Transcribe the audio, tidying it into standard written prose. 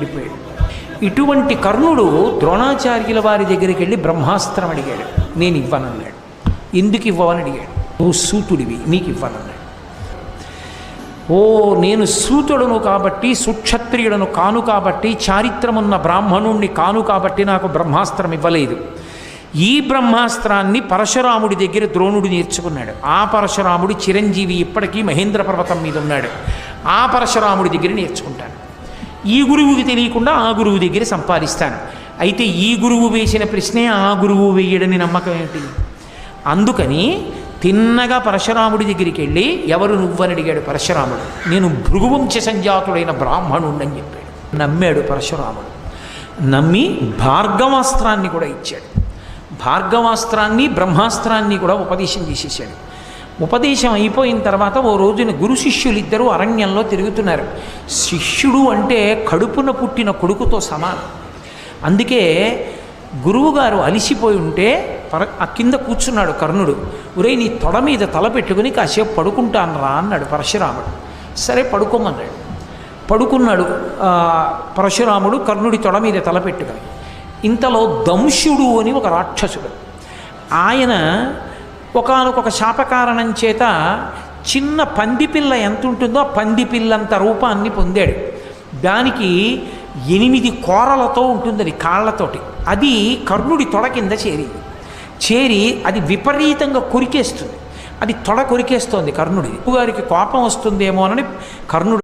ఉండిపోయాడు. ఇటువంటి కర్ణుడు ద్రోణాచార్యుల వారి దగ్గరికి వెళ్ళి బ్రహ్మాస్త్రం అడిగాడు. నేను ఇవ్వనన్నాడు. ఎందుకు ఇవ్వవని అడిగాడు. నువ్వు సూతుడివి, నీకు ఇవ్వనన్నాడు. ఓ నేను సూతుడును కాబట్టి, సుక్షత్రియుడను కాను కాబట్టి, చారిత్రమున్న బ్రాహ్మణుణ్ణి కాను కాబట్టి నాకు బ్రహ్మాస్త్రం ఇవ్వలేదు. ఈ బ్రహ్మాస్త్రాన్ని పరశురాముడి దగ్గర ద్రోణుడు నేర్చుకున్నాడు. ఆ పరశురాముడు చిరంజీవి, ఇప్పటికీ మహేంద్ర పర్వతం మీద ఉన్నాడు. ఆ పరశురాముడి దగ్గర నేర్చుకుంటాను. ఈ గురువుకి తెలియకుండా ఆ గురువు దగ్గర సంపాదిస్తాను. అయితే ఈ గురువు వేసిన ప్రశ్నే ఆ గురువు వేయడని నమ్మకం ఏమిటి? అందుకని తిన్నగా పరశురాముడి దగ్గరికి వెళ్ళి ఎవరు నువ్వని అడిగాడు పరశురాముడు. నేను భృగువంశ సంజాతుడైన బ్రాహ్మణుడని చెప్పాడు. నమ్మాడు పరశురాముడు. నమ్మి భార్గవాస్త్రాన్ని కూడా ఇచ్చాడు. భార్గవాస్త్రాన్ని బ్రహ్మాస్త్రాన్ని కూడా ఉపదేశం చేసేసాడు. ఉపదేశం అయిపోయిన తర్వాత ఓ రోజున గురు శిష్యులిద్దరూ అరణ్యంలో తిరుగుతున్నారు. శిష్యుడు అంటే కడుపున పుట్టిన కొడుకుతో సమానం. అందుకే గురువుగారు అలిసిపోయి ఉంటే ఆ కింద కూర్చున్నాడు కర్ణుడు. ఒరేయ్, నీ తొడ మీద తల పెట్టుకుని కాసేపు పడుకుంటాను రా అన్నాడు పరశురాముడు. సరే పడుకోమన్నాడు. పడుకున్నాడు పరశురాముడు కర్ణుడి తొడ మీద తల పెట్టుకుని. ఇంతలో దంశుడు అని ఒక రాక్షసుడు, ఆయన ఒకానొక శాపకారణం చేత చిన్న పందిపిల్ల ఎంత ఉంటుందో ఆ పందిపిల్లంత రూపాన్ని పొందాడు. దానికి 8 కోరలతో ఉంటుంది, అది కాళ్ళతోటి. అది కర్ణుడి తొడ కింద చేరి అది విపరీతంగా కొరికేస్తుంది. అది తొడ కొరికేస్తోంది కర్ణుడి. గారికి కోపం వస్తుందేమోనని కర్ణుడు